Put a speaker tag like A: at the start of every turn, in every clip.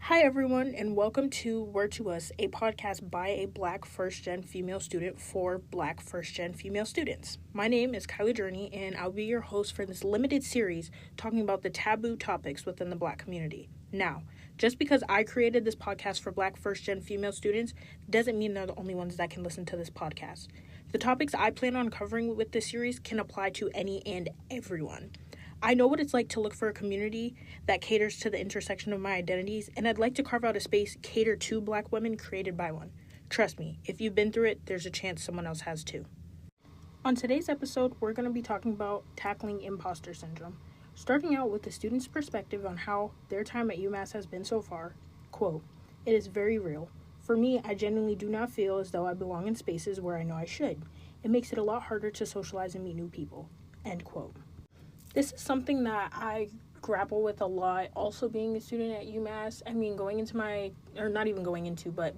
A: Hi everyone, and welcome to Word to Us, a podcast by a Black first-gen female student for Black first-gen female students. My name is Kyla-Journey, and I'll be your host for this limited series talking about the taboo topics within the Black community. Now, just because I created this podcast for Black first-gen female students doesn't mean they're the only ones that can listen to this podcast. The topics I plan on covering with this series can apply to any and everyone. I know what it's like to look for a community that caters to the intersection of my identities, and I'd like to carve out a space catered to Black women created by one. Trust me, if you've been through it, there's a chance someone else has too. On today's episode, we're going to be talking about tackling imposter syndrome, starting out with the student's perspective on how their time at UMass has been so far. Quote, "It is very real. For me, I genuinely do not feel as though I belong in spaces where I know I should. It makes it a lot harder to socialize and meet new people." End quote. This is something that I grapple with a lot, also being a student at UMass.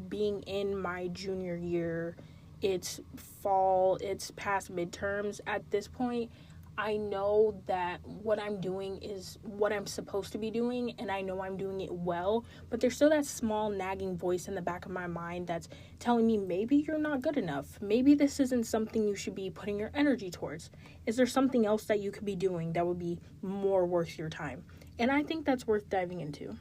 A: Being in my junior year, it's fall, it's past midterms. At this point, I know that what I'm doing is what I'm supposed to be doing, and I know I'm doing it well, but there's still that small nagging voice in the back of my mind that's telling me maybe you're not good enough. Maybe this isn't something you should be putting your energy towards. Is there something else that you could be doing that would be more worth your time? And I think that's worth diving into.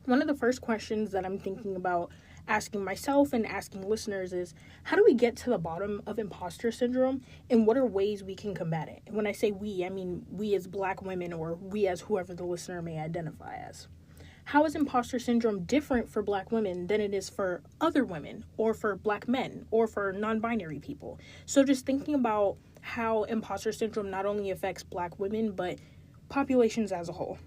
A: One of the first questions that I'm thinking about asking myself and asking listeners is, how do we get to the bottom of imposter syndrome, and what are ways we can combat it? And when I say we, I mean we as Black women, or we as whoever the listener may identify as. How is imposter syndrome different for Black women than it is for other women, or for Black men, or for non-binary people? So just thinking about how imposter syndrome not only affects Black women, but populations as a whole.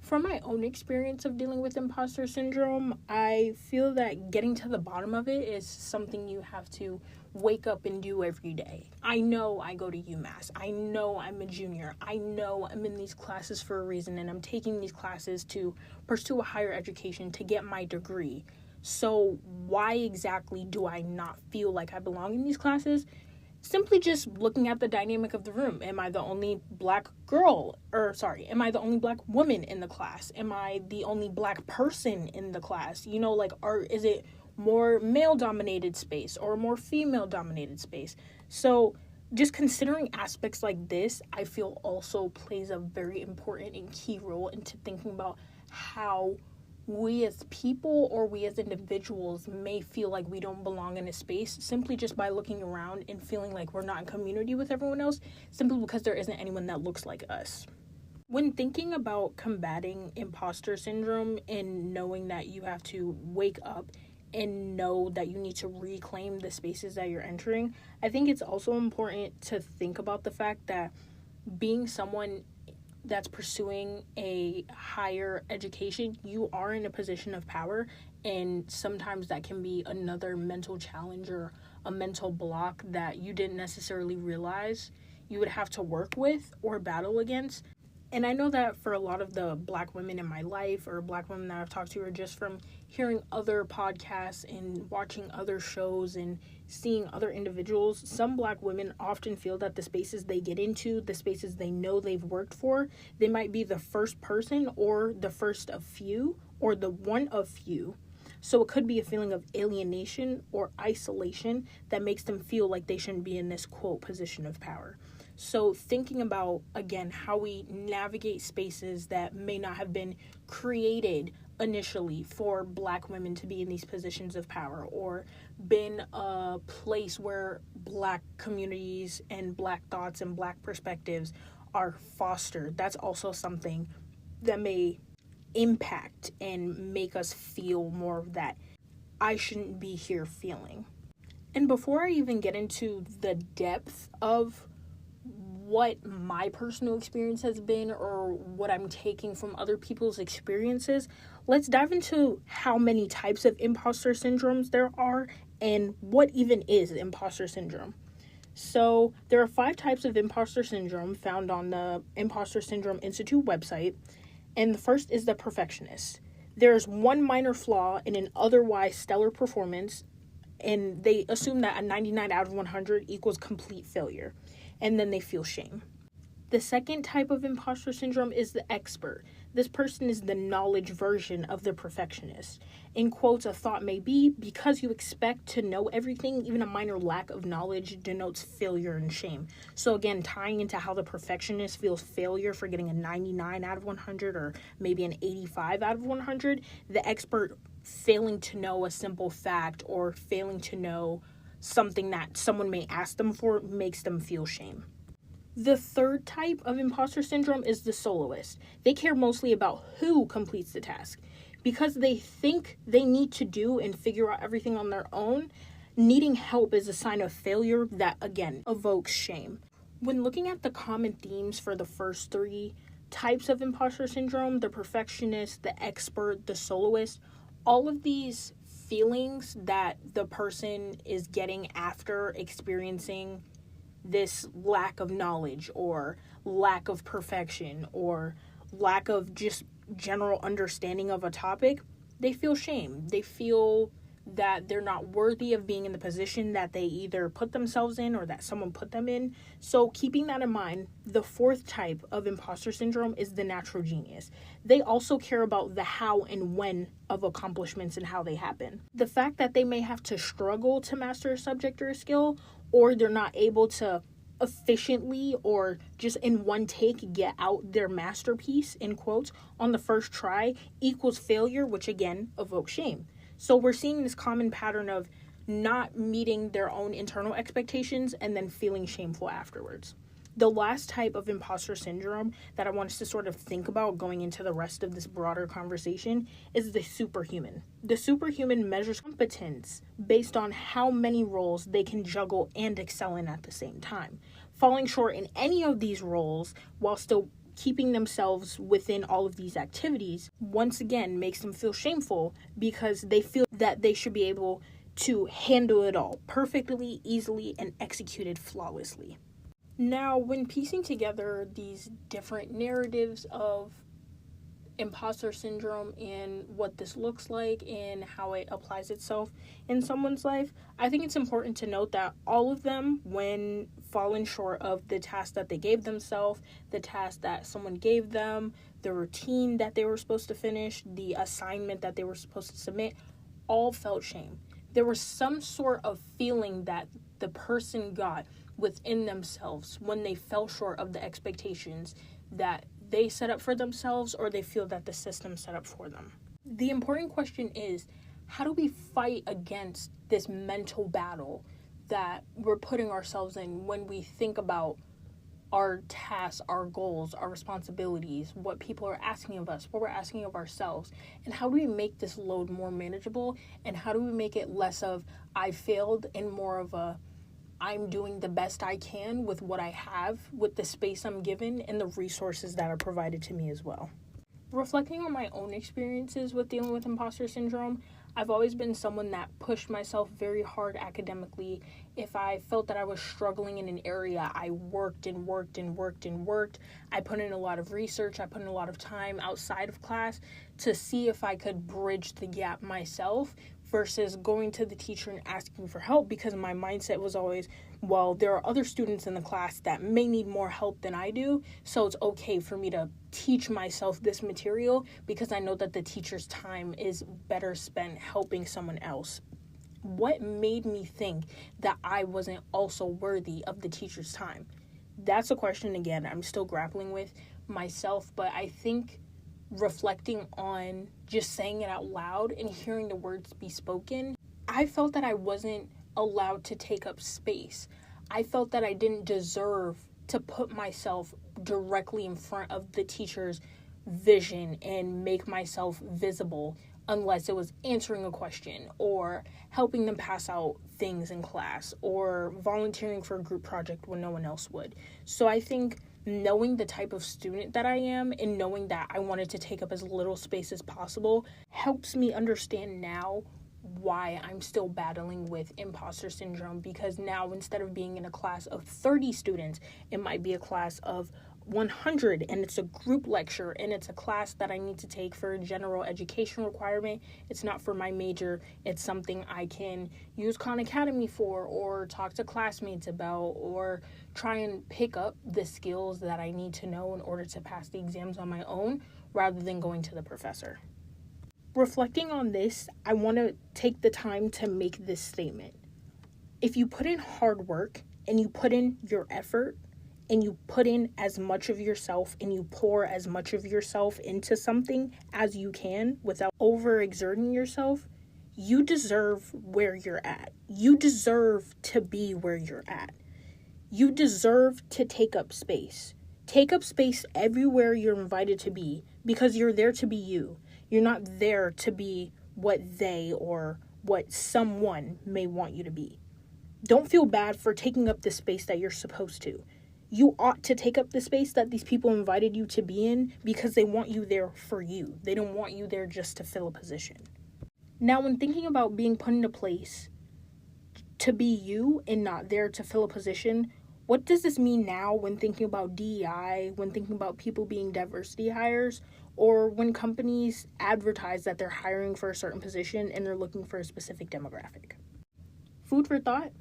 A: From my own experience of dealing with imposter syndrome, I feel that getting to the bottom of it is something you have to wake up and do every day. I know I go to UMass. I know I'm a junior. I know I'm in these classes for a reason, and I'm taking these classes to pursue a higher education to get my degree. So why exactly do I not feel like I belong in these classes? Simply just looking at the dynamic of the room. Am I the only Black am I the only Black woman in the class? Am I the only Black person in the class? Is it more male-dominated space or more female-dominated space? So just considering aspects like this, I feel also plays a very important and key role into thinking about how we as people or we as individuals may feel like we don't belong in a space simply just by looking around and feeling like we're not in community with everyone else, simply because there isn't anyone that looks like us. When thinking about combating imposter syndrome and knowing that you have to wake up and know that you need to reclaim the spaces that you're entering, I think it's also important to think about the fact that being someone that's pursuing a higher education, you are in a position of power, and sometimes that can be another mental challenge or a mental block that you didn't necessarily realize you would have to work with or battle against. And I know that for a lot of the Black women in my life, or Black women that I've talked to, or just from hearing other podcasts and watching other shows and seeing other individuals, some Black women often feel that the spaces they get into, the spaces they know they've worked for, they might be the first person or the first of few or the one of few. So it could be a feeling of alienation or isolation that makes them feel like they shouldn't be in this, quote, position of power. So thinking about, again, how we navigate spaces that may not have been created initially for Black women to be in these positions of power, or been a place where Black communities and Black thoughts and Black perspectives are fostered. That's also something that may impact and make us feel more of that I shouldn't be here feeling. And before I even get into the depth of what my personal experience has been or what I'm taking from other people's experiences, let's dive into how many types of imposter syndromes there are and what even is imposter syndrome. So there are 5 types of imposter syndrome found on the Imposter Syndrome Institute website, and the first is the perfectionist. There's one minor flaw in an otherwise stellar performance, and they assume that a 99 out of 100 equals complete failure, and then they feel shame. The second type of imposter syndrome is the expert. this person is the knowledge version of the perfectionist. In quotes, a thought may be, because you expect to know everything, even a minor lack of knowledge denotes failure and shame. So again, tying into how the perfectionist feels failure for getting a 99 out of 100 or maybe an 85 out of 100, the expert failing to know a simple fact or failing to know something that someone may ask them for makes them feel shame. The third type of imposter syndrome is the soloist. They care mostly about who completes the task. Because they think they need to do and figure out everything on their own, needing help is a sign of failure that, again, evokes shame. When looking at the common themes for the first three types of imposter syndrome, the perfectionist, the expert, the soloist, all of these feelings that the person is getting after experiencing this lack of knowledge or lack of perfection or lack of just general understanding of a topic, they feel shame. They feel that they're not worthy of being in the position that they either put themselves in or that someone put them in. So keeping that in mind, the fourth type of imposter syndrome is the natural genius. They also care about the how and when of accomplishments and how they happen. The fact that they may have to struggle to master a subject or a skill, or they're not able to efficiently or just in one take get out their masterpiece, in quotes, on the first try equals failure, which again evokes shame. So we're seeing this common pattern of not meeting their own internal expectations and then feeling shameful afterwards. The last type of imposter syndrome that I want us to sort of think about going into the rest of this broader conversation is the superhuman. The superhuman measures competence based on how many roles they can juggle and excel in at the same time. Falling short in any of these roles while still keeping themselves within all of these activities, once again, makes them feel shameful because they feel that they should be able to handle it all perfectly, easily, and execute it flawlessly. Now, when piecing together these different narratives of imposter syndrome and what this looks like and how it applies itself in someone's life, I think it's important to note that all of them, when falling short of the task that they gave themselves, the task that someone gave them, the routine that they were supposed to finish, the assignment that they were supposed to submit, all felt shame. There was some sort of feeling that the person got within themselves when they fell short of the expectations that they set up for themselves or they feel that the system set up for them. The important question is, how do we fight against this mental battle that we're putting ourselves in when we think about our tasks, our goals, our responsibilities, what people are asking of us, what we're asking of ourselves, and how do we make this load more manageable, and how do we make it less of I failed and more of a I'm doing the best I can with what I have, with the space I'm given, and the resources that are provided to me as well. Reflecting on my own experiences with dealing with imposter syndrome, I've always been someone that pushed myself very hard academically. If I felt that I was struggling in an area, I worked and worked and worked and worked. I put in a lot of research. I put in a lot of time outside of class to see if I could bridge the gap myself versus going to the teacher and asking for help, because my mindset was always, well, there are other students in the class that may need more help than I do, so it's okay for me to teach myself this material because I know that the teacher's time is better spent helping someone else. What made me think that I wasn't also worthy of the teacher's time? That's a question, again, I'm still grappling with myself, but I think reflecting on just saying it out loud and hearing the words be spoken, I felt that I wasn't allowed to take up space. I felt that I didn't deserve to put myself directly in front of the teacher's vision and make myself visible unless it was answering a question or helping them pass out things in class or volunteering for a group project when no one else would. So I think knowing the type of student that I am and knowing that I wanted to take up as little space as possible helps me understand now why I'm still battling with imposter syndrome, because now instead of being in a class of 30 students, it might be a class of 100 and it's a group lecture and it's a class that I need to take for a general education requirement. It's not for my major. It's something I can use Khan Academy for or talk to classmates about or try and pick up the skills that I need to know in order to pass the exams on my own, rather than going to the professor. Reflecting on this, I want to take the time to make this statement. If you put in hard work and you put in your effort and you put in as much of yourself and you pour as much of yourself into something as you can without overexerting yourself, you deserve where you're at. You deserve to be where you're at. You deserve to take up space. Take up space everywhere you're invited to be because you're there to be you. You're not there to be what they or what someone may want you to be. Don't feel bad for taking up the space that you're supposed to. You ought to take up the space that these people invited you to be in because they want you there for you. They don't want you there just to fill a position. Now, when thinking about being put in a place to be you and not there to fill a position, what does this mean now when thinking about DEI, when thinking about people being diversity hires, or when companies advertise that they're hiring for a certain position and they're looking for a specific demographic? Food for thought.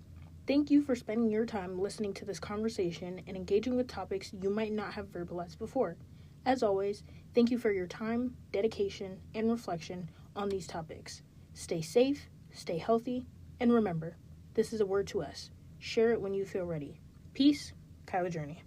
A: Thank you for spending your time listening to this conversation and engaging with topics you might not have verbalized before. As always, thank you for your time, dedication, and reflection on these topics. Stay safe, stay healthy, and remember, this is a word to us. Share it when you feel ready. Peace, Kyla-Journey.